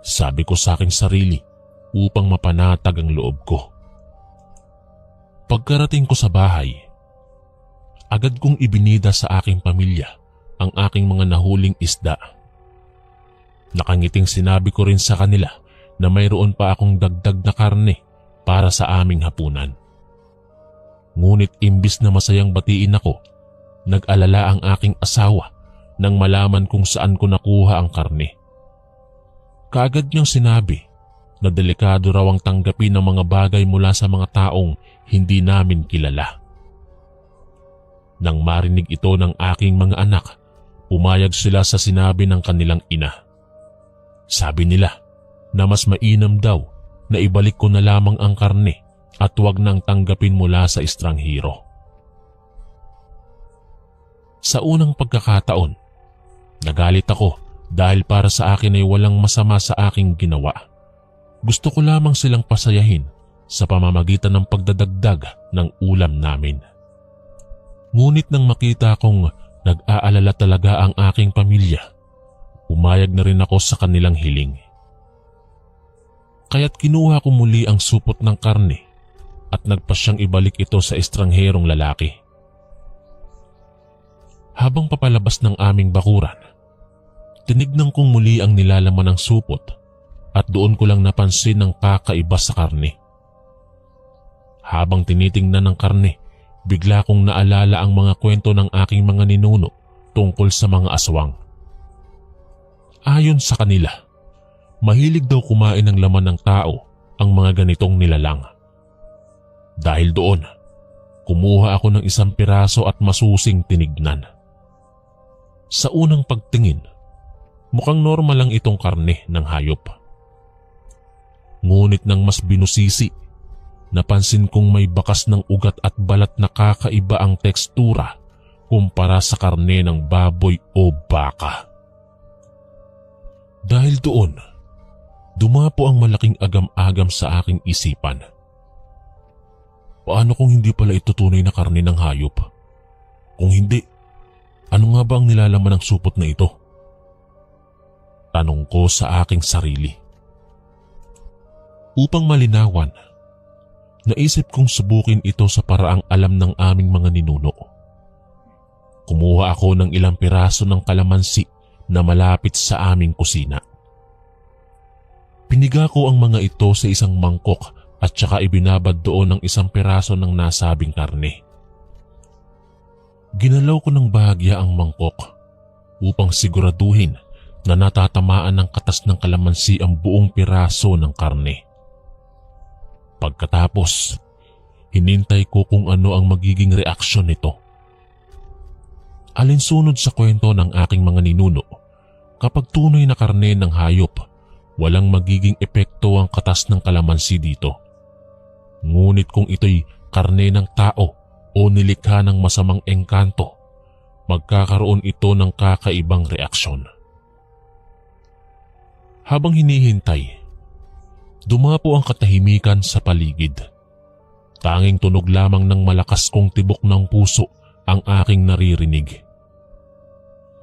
Sabi ko sa aking sarili upang mapanatag ang loob ko. Pagkarating ko sa bahay, agad kong ibinida sa aking pamilya ang aking mga nahuling isda. Nakangiting sinabi ko rin sa kanila na mayroon pa akong dagdag na karne para sa aming hapunan. Ngunit imbis na masayang batiin ako, nag-alala ang aking asawa nang malaman kung saan ko nakuha ang karne. Kaagad niyang sinabi na delikado raw ang tanggapin ng mga bagay mula sa mga taong hindi namin kilala. Nang marinig ito ng aking mga anak, pumayag sila sa sinabi ng kanilang ina. Sabi nila na mas mainam daw na ibalik ko na lamang ang karne at huwag nang tanggapin mula sa estranghero. Sa unang pagkakataon Nagalit ako dahil para sa akin ay walang masama sa aking ginawa. Gusto ko lamang silang pasayahin sa pamamagitan ng pagdadagdag ng ulam namin. Ngunit nang makita kong nag-aalala talaga ang aking pamilya, umayag na rin ako sa kanilang hiling. Kaya't kinuha ko muli ang supot ng karne at nagpasyang ibalik ito sa estrangherong lalaki. Habang papalabas ng aming bakuran, tinignan kong muli ang nilalaman ng supot at doon ko lang napansin ang kakaiba sa karne. Habang tinitingnan ng karne, bigla kong naalala ang mga kwento ng aking mga ninuno tungkol sa mga aswang. Ayon sa kanila, mahilig daw kumain ng laman ng tao ang mga ganitong nilalang. Dahil doon, kumuha ako ng isang piraso at masusing tinignan. Sa unang pagtingin, mukhang normal lang itong karne ng hayop. Ngunit nang mas binusisi, napansin kong may bakas ng ugat at balat na kakaiba ang tekstura kumpara sa karne ng baboy o baka. Dahil doon, dumapo ang malaking agam-agam sa aking isipan. Paano kung hindi pala ito tunay na karne ng hayop? Kung hindi, ano nga ba ang nilalaman ng supot na ito? Tanong ko sa aking sarili. Upang malinawan, naisip kong subukin ito sa paraang alam ng aming mga ninuno. Kumuha ako ng ilang piraso ng kalamansi na malapit sa aming kusina. Piniga ko ang mga ito sa isang mangkok at saka ibinabad doon ng isang piraso ng nasabing karne. Ginalaw ko ng bahagya ang mangkok upang siguraduhin na natatamaan ng katas ng kalamansi ang buong piraso ng karne. Pagkatapos, hinintay ko kung ano ang magiging reaksyon nito. Alinsunod sa kwento ng aking mga ninuno, kapag tunay na karne ng hayop, walang magiging epekto ang katas ng kalamansi dito. Ngunit kung ito'y karne ng tao o nilikha ng masamang engkanto, magkakaroon ito ng kakaibang reaksyon. Habang hinihintay, dumapo ang katahimikan sa paligid. Tanging tunog lamang ng malakas kong tibok ng puso ang aking naririnig.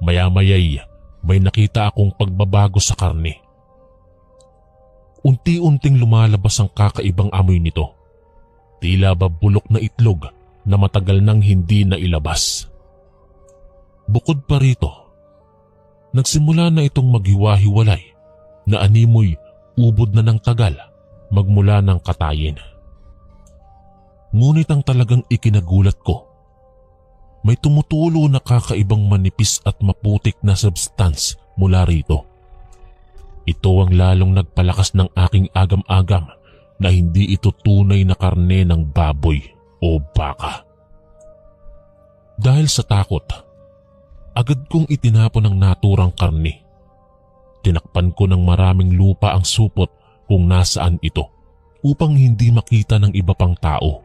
Maya-maya'y may nakita akong pagbabago sa karne. Unti-unting lumalabas ang kakaibang amoy nito. Tila ba bulok na itlog na matagal nang hindi na ilabas. Bukod pa rito, nagsimula na itong maghiwa-hiwalay na animoy ubod na ng tagal magmula ng katayin. Ngunit ang talagang ikinagulat ko, may tumutulo na kakaibang manipis at maputik na substance mula rito. Ito ang lalong nagpalakas ng aking agam-agam na hindi ito tunay na karne ng baboy o baka. Dahil sa takot, agad kong itinapon ang naturang karne. Tinakpan ko ng maraming lupa ang supot kung nasaan ito upang hindi makita ng iba pang tao.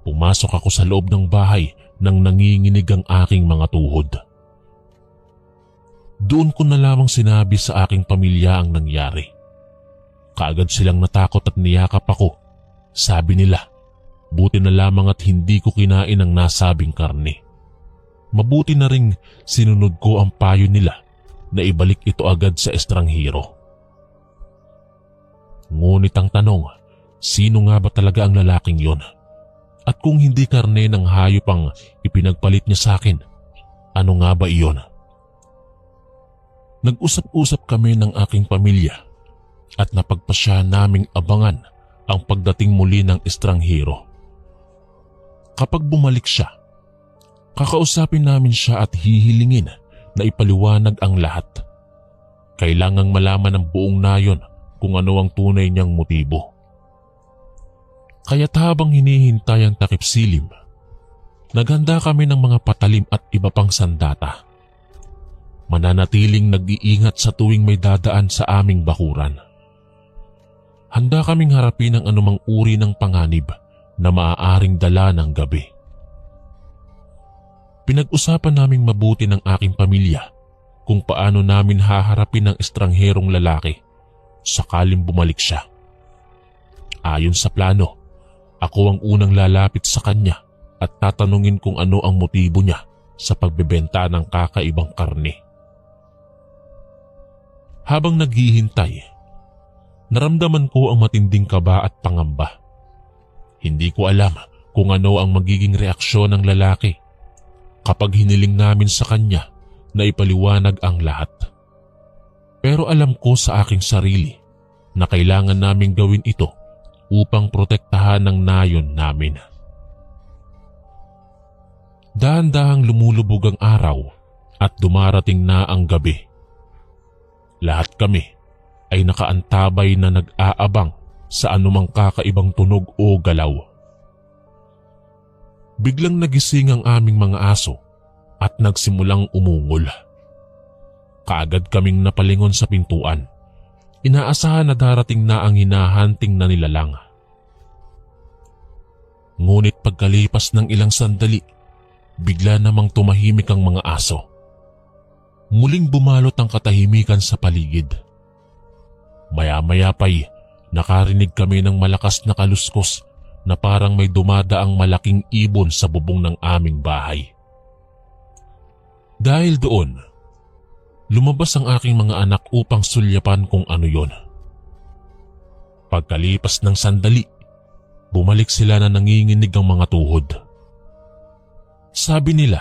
Pumasok ako sa loob ng bahay nang nanginginig ang aking mga tuhod. Doon ko na lamang sinabi sa aking pamilya ang nangyari. Kaagad silang natakot at niyakap ako. Sabi nila, buti na lamang at hindi ko kinain ang nasabing karne. Mabuti na ring sinunod ko ang payo nila na ibalik ito agad sa estranghero. Ngunit ang tanong, sino nga ba talaga ang lalaking yon? At kung hindi karne ng hayop ang ipinagpalit niya sa akin, ano nga ba iyon? Nag-usap-usap kami ng aking pamilya at napagpasya naming abangan ang pagdating muli ng estranghero. Kapag bumalik siya, kakausapin namin siya at hihilingin na ipaliwanag ang lahat. Kailangang malaman ng buong nayon kung ano ang tunay niyang motibo. Kaya't habang hinihintay ang takip silim, naghanda kami ng mga patalim at iba pang sandata. Mananatiling nag-iingat sa tuwing may dadaan sa aming bakuran. Handa kaming harapin ang anumang uri ng panganib na maaaring dala ng gabi. Pinag-usapan naming mabuti ng aking pamilya kung paano namin haharapin ang estrangherong lalaki sakaling bumalik siya. Ayon sa plano, ako ang unang lalapit sa kanya at tatanungin kung ano ang motibo niya sa pagbebenta ng kakaibang karne. Habang naghihintay, naramdaman ko ang matinding kaba at pangamba. Hindi ko alam kung ano ang magiging reaksyon ng lalaki kapag hiniling namin sa kanya na ipaliwanag ang lahat. Pero alam ko sa aking sarili na kailangan naming gawin ito upang protektahan ang nayon namin. Dahan-dahang lumulubog ang araw at dumarating na ang gabi. Lahat kami ay nakaantabay na nag-aabang sa anumang kakaibang tunog o galaw. Biglang nagising ang aming mga aso at nagsimulang umungol. Kaagad kaming napalingon sa pintuan. Inaasahan na darating na ang hinahanting na nilalang. Ngunit pagkalipas ng ilang sandali, bigla namang tumahimik ang mga aso. Muling bumalot ang katahimikan sa paligid. Maya-maya pa'y nakarinig kami ng malakas na kaluskos na parang may dumadaang malaking ibon sa bubong ng aming bahay. Dahil doon, lumabas ang aking mga anak upang sulyapan kung ano yon. Pagkalipas ng sandali, bumalik sila na nanginginig ang mga tuhod. Sabi nila,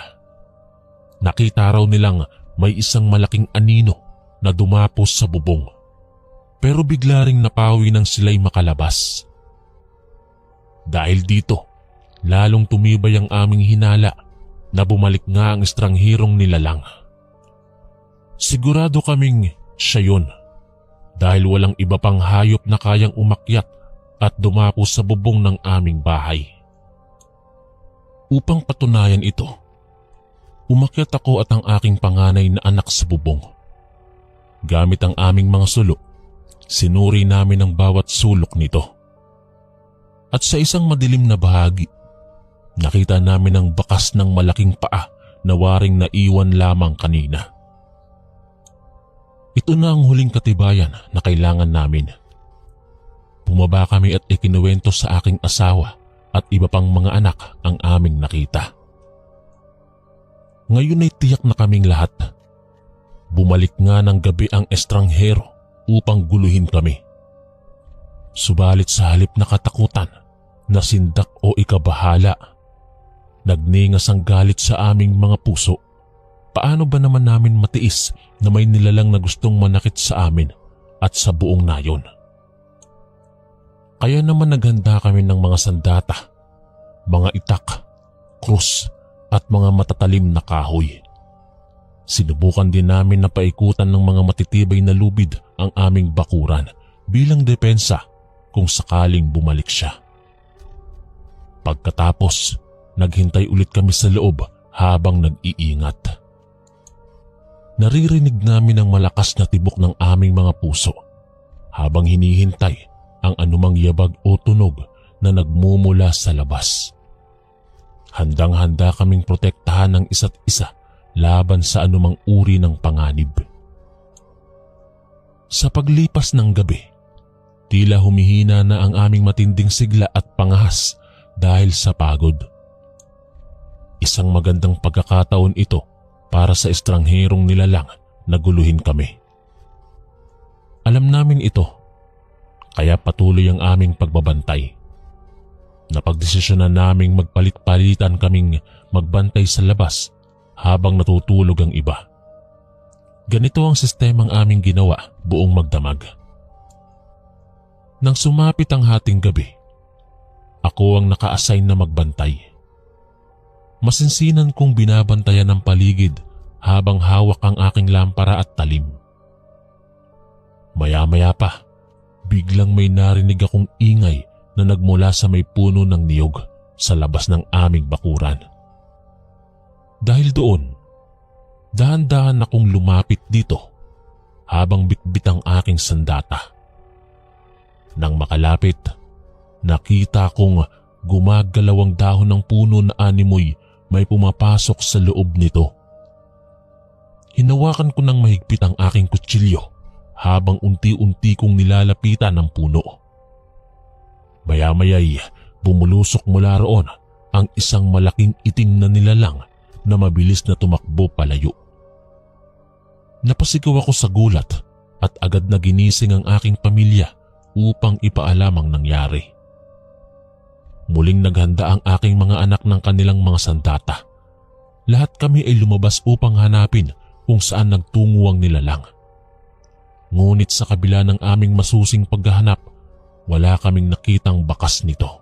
nakita raw nilang may isang malaking anino na dumapos sa bubong. Pero bigla ring napawi nang sila'y makalabas. Dahil dito, lalong tumibay ang aming hinala na bumalik nga ang estranghirong nilalang. Sigurado kaming siya yun dahil walang iba pang hayop na kayang umakyat at dumapos sa bubong ng aming bahay. Upang patunayan ito, umakyat ako at ang aking panganay na anak sa bubong. Gamit ang aming mga sulo, sinuri namin ang bawat sulok nito. At sa isang madilim na bahagi, nakita namin ang bakas ng malaking paa na waring naiwan lamang kanina. Ito na ang huling katibayan na kailangan namin. Bumaba kami at ikinuwento sa aking asawa at iba pang mga anak ang aming nakita. Ngayon ay tiyak na kaming lahat. Bumalik nga ng gabi ang estranghero upang guluhin kami. Subalit sa halip na katakutan, nasindak o ikabahala, nagningas ang galit sa aming mga puso. Paano ba naman namin matiis na may nilalang na gustong manakit sa amin at sa buong nayon? Kaya naman naghanda kami ng mga sandata, mga itak, krus at mga matatalim na kahoy. Sinubukan din namin na paikutan ng mga matitibay na lubid ang aming bakuran bilang depensa kung sakaling bumalik siya. Pagkatapos, naghintay ulit kami sa loob habang nag-iingat. Naririnig namin ang malakas na tibok ng aming mga puso habang hinihintay ang anumang yabag o tunog na nagmumula sa labas. Handang-handa kaming protektahan ng isa't isa laban sa anumang uri ng panganib. Sa paglipas ng gabi, tila humihina na ang aming matinding sigla at pangahas dahil sa pagod. Isang magandang pagkakataon ito para sa estrangherong nilalang na guluhin kami. Alam namin ito, kaya patuloy ang aming pagbabantay. Napagdesisyonan naming magpalit-palitan kaming magbantay sa labas habang natutulog ang iba. Ganito ang sistemang aming ginawa buong magdamag. Nang sumapit ang hating gabi, ako ang naka-assign na magbantay. Masinsinan kong binabantayan ang paligid habang hawak ang aking lampara at talim. Maya-maya pa, biglang may narinig akong ingay na nagmula sa may puno ng niyog sa labas ng aming bakuran. Dahil doon, dahan-dahan akong lumapit dito habang bitbit ang aking sandata. Nang makalapit, nakita kong gumagalaw ang dahon ng puno na animoy may pumapasok sa loob nito. Hinawakan ko ng mahigpit ang aking kutsilyo habang unti-unti kong nilalapitan ng puno. Maya-maya'y bumulusok mula roon ang isang malaking itim na nilalang na mabilis na tumakbo palayo. Napasigaw ako sa gulat at agad na ginising ang aking pamilya upang ipaalam ang nangyari. Muling naghanda ang aking mga anak ng kanilang mga sandata. Lahat kami ay lumabas upang hanapin kung saan nagtungo ang nilalang. Ngunit sa kabila ng aming masusing paghahanap, wala kaming nakitang bakas nito.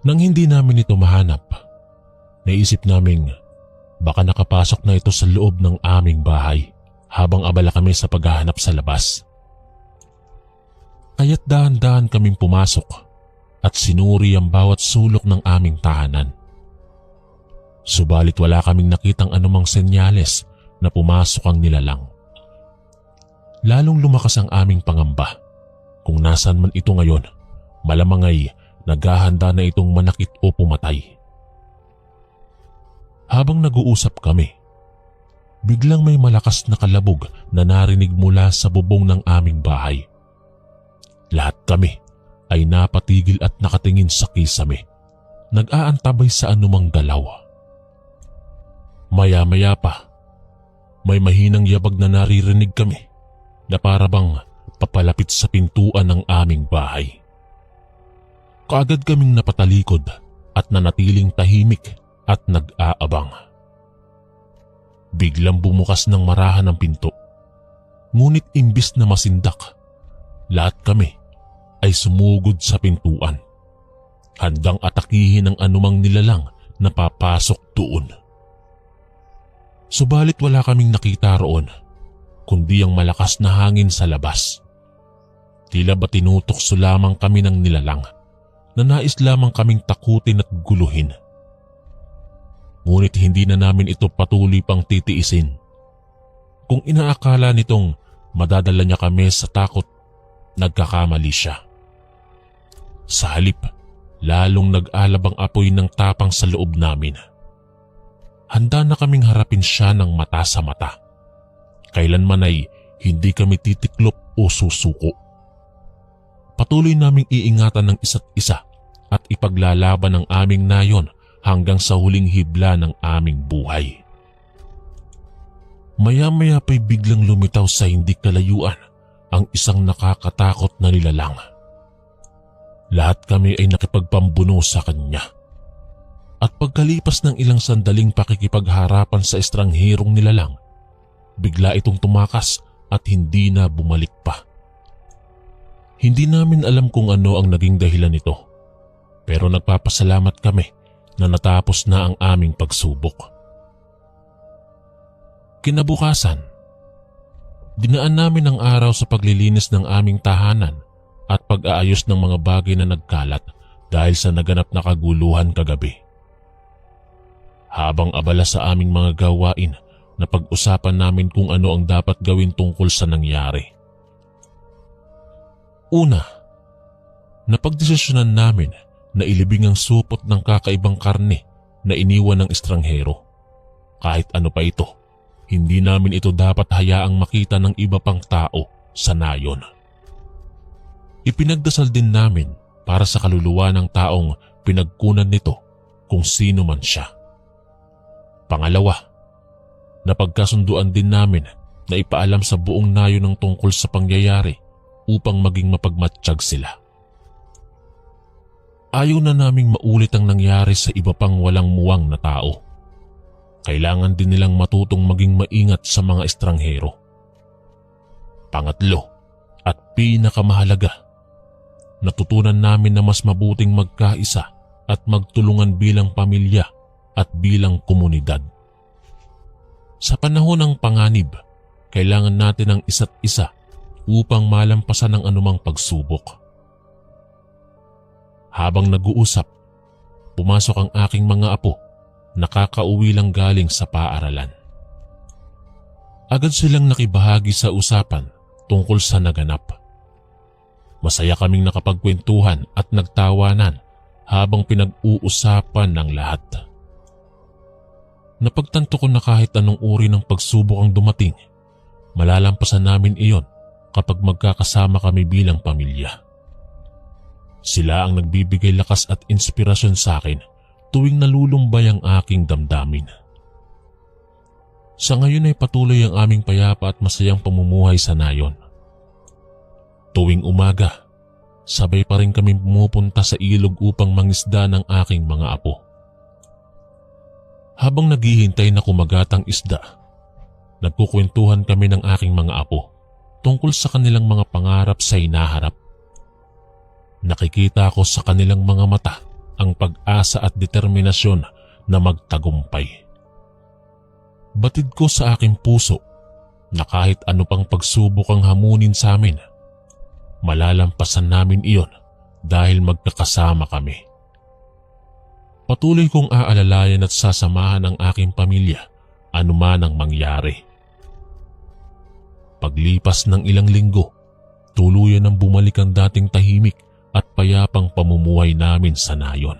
Nang hindi namin ito mahanap, naisip naming baka nakapasok na ito sa loob ng aming bahay habang abala kami sa paghahanap sa labas. Kaya't dahan-dahan kaming pumasok at sinuri ang bawat sulok ng aming tahanan. Subalit wala kaming nakitang anumang senyales na pumasok ang nilalang. Lalong lumakas ang aming pangamba. Kung nasan man ito ngayon, malamang ay naghahanda na itong manakit o pumatay. Habang nag-uusap kami, biglang may malakas na kalabog na narinig mula sa bubong ng aming bahay. Lahat kami ay napatigil at nakatingin sa kisame, nag-aantabay sa anumang galaw. Maya-maya pa, may mahinang yabag na naririnig kami na para bang papalapit sa pintuan ng aming bahay. Kaagad kaming napatalikod at nanatiling tahimik at nag-aabang. Biglang bumukas ng marahan ang pinto. Ngunit imbis na masindak, lahat kami ay sumugod sa pintuan, handang atakihin ang anumang nilalang na papasok doon. Subalit wala kaming nakita roon, kundi ang malakas na hangin sa labas. Tila ba tinutokso lamang kami ng nilalang na nais lamang kaming takutin at guluhin. Ngunit hindi na namin ito patuloy pang titiisin. Kung inaakala nitong madadala niya kami sa takot, nagkakamali siya. Sa halip, lalong nag-alab ang apoy ng tapang sa loob namin. Handa na kaming harapin siya ng mata sa mata. Kailanman ay hindi kami titiklop o susuko. Patuloy naming iingatan ng isa't isa at ipaglalaban ang aming nayon hanggang sa huling hibla ng aming buhay. Maya-maya pa'y biglang lumitaw sa hindi kalayuan ang isang nakakatakot na nilalang. Lahat kami ay nakipagpambuno sa kanya. At pagkalipas ng ilang sandaling pakikipagharapan sa estrangherong nilalang, bigla itong tumakas at hindi na bumalik pa. Hindi namin alam kung ano ang naging dahilan nito, pero nagpapasalamat kami na natapos na ang aming pagsubok. Kinabukasan, dinaan namin ang araw sa paglilinis ng aming tahanan at pag-aayos ng mga bagay na nagkalat dahil sa naganap na kaguluhan kagabi. Habang abala sa aming mga gawain, napag-usapan namin kung ano ang dapat gawin tungkol sa nangyari. Una, napagdesisyonan namin na ilibing ang supot ng kakaibang karne na iniwan ng estranghero. Kahit ano pa ito, hindi namin ito dapat hayaang makita ng iba pang tao sa nayon. Ipinagdasal din namin para sa kaluluwa ng taong pinagkunan nito kung sino man siya. Pangalawa, napagkasunduan din namin na ipaalam sa buong nayon ng tungkol sa pangyayari upang maging mapagmatsyag sila. Ayaw na naming maulit ang nangyari sa iba pang walang muwang na tao. Kailangan din nilang matutong maging maingat sa mga estranghero. Pangatlo, at pinakamahalaga, natutunan namin na mas mabuting magkaisa at magtulungan bilang pamilya at bilang komunidad. Sa panahon ng panganib, kailangan natin ang isa't isa upang malampasan ang anumang pagsubok. Habang nag-uusap, pumasok ang aking mga apo, nakakauwi lang galing sa paaralan. Agad silang nakibahagi sa usapan tungkol sa naganap. Masaya kaming nakapagkwentuhan at nagtawanan habang pinag-uusapan ng lahat. Napagtanto ko na kahit anong uri ng pagsubok ang dumating, malalampasan namin iyon kapag magkakasama kami bilang pamilya. Sila ang nagbibigay lakas at inspirasyon sa akin tuwing nalulumbay ang aking damdamin. Sa ngayon ay patuloy ang aming payapa at masayang pamumuhay sa nayon. Tuwing umaga, sabay pa rin kami pumupunta sa ilog upang mangisda ng aking mga apo. Habang naghihintay na kumagat ang isda, nagkukwentuhan kami ng aking mga apo tungkol sa kanilang mga pangarap sa hinaharap. Nakikita ko sa kanilang mga mata ang pag-asa at determinasyon na magtagumpay. Batid ko sa aking puso na kahit ano pang pagsubok ang hamunin sa amin, malalampasan namin iyon dahil magkakasama kami. Patuloy kong aalalayan at sasamahan ang aking pamilya anuman ang mangyari. Paglipas ng ilang linggo, tuluyan ang bumalik ang dating tahimik at payapang pamumuhay namin sa nayon.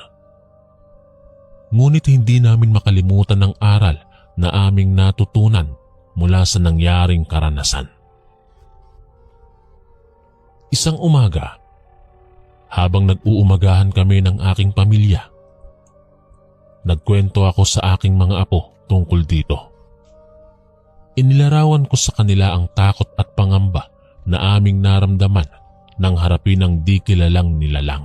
Ngunit hindi namin makalimutan ang aral na aming natutunan mula sa nangyaring karanasan. Isang umaga, habang nag-uumagahan kami ng aking pamilya, nagkwento ako sa aking mga apo tungkol dito. Inilarawan ko sa kanila ang takot at pangamba na aming naramdaman nang harapin ang di kilalang nilalang.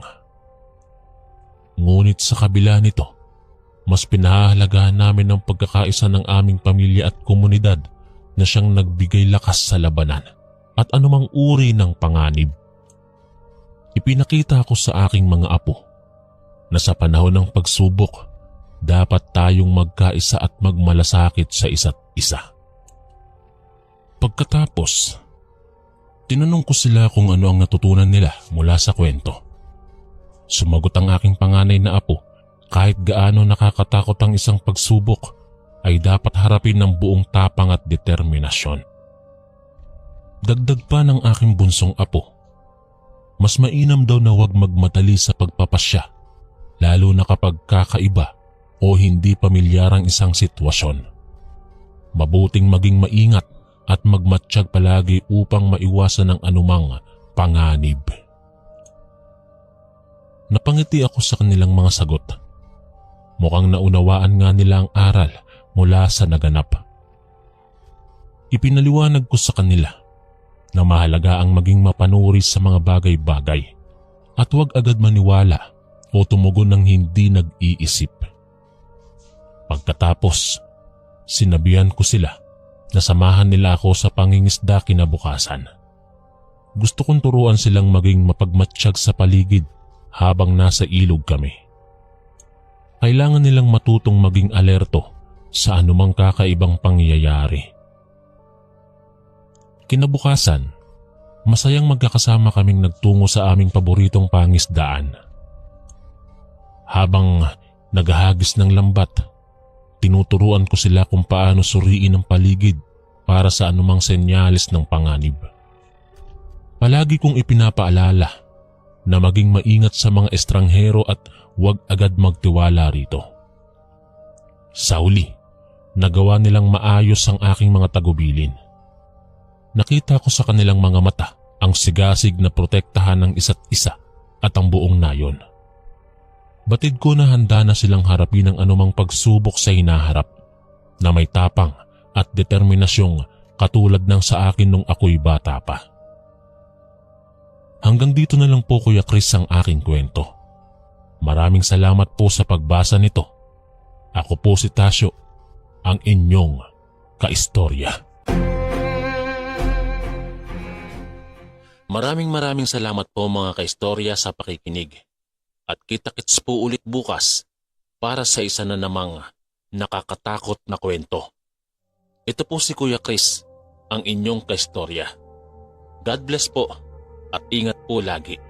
Ngunit sa kabila nito, mas pinahahalagahan namin ang pagkakaisa ng aming pamilya at komunidad na siyang nagbigay lakas sa labanan at anumang uri ng panganib. Ipinakita ko sa aking mga apo na sa panahon ng pagsubok, dapat tayong magkaisa at magmalasakit sa isa't isa. Pagkatapos, tinanong ko sila kung ano ang natutunan nila mula sa kwento. Sumagot ang aking panganay na apo, kahit gaano nakakatakot ang isang pagsubok, ay dapat harapin ng buong tapang at determinasyon. Dagdag pa ng aking bunsong apo, mas mainam daw na huwag magmadali sa pagpapasya, lalo na kapag kakaiba o hindi pamilyar ang isang sitwasyon. Mabuting maging maingat at magmatsyag palagi upang maiwasan ang anumang panganib. Napangiti ako sa kanilang mga sagot. Mukhang naunawaan nga nila ang aral mula sa naganap. Ipinaliwanag ko sa kanila na mahalaga ang maging mapanuri sa mga bagay-bagay at huwag agad maniwala o tumugon ng hindi nag-iisip. Pagkatapos, sinabihan ko sila na samahan nila ako sa pangingisda kinabukasan. Gusto kong turuan silang maging mapagmatsyag sa paligid habang nasa ilog kami. Kailangan nilang matutong maging alerto sa anumang kakaibang pangyayari. Kinabukasan, masayang magkakasama kaming nagtungo sa aming paboritong pangisdaan. Habang naghahagis ng lambat, tinuturuan ko sila kung paano suriin ang paligid para sa anumang senyales ng panganib. Palagi kong ipinapaalala na maging maingat sa mga estranghero at huwag agad magtiwala rito. Sa huli, nagawa nilang maayos ang aking mga tagubilin. Nakita ko sa kanilang mga mata ang sigasig na protektahan ng isa't isa at ang buong nayon. Batid ko na handa na silang harapin ang anumang pagsubok sa hinaharap na may tapang at determinasyong katulad ng sa akin nung ako'y bata pa. Hanggang dito na lang po Kuya Chris ang aking kwento. Maraming salamat po sa pagbasa nito. Ako po si Tasyo, ang inyong kaistorya. Maraming salamat po mga kaistorya sa pakikinig. At kita-kits po ulit bukas para sa isa na namang nakakatakot na kwento. Ito po si Kuya Chris, ang inyong kaistorya. God bless po at ingat po lagi.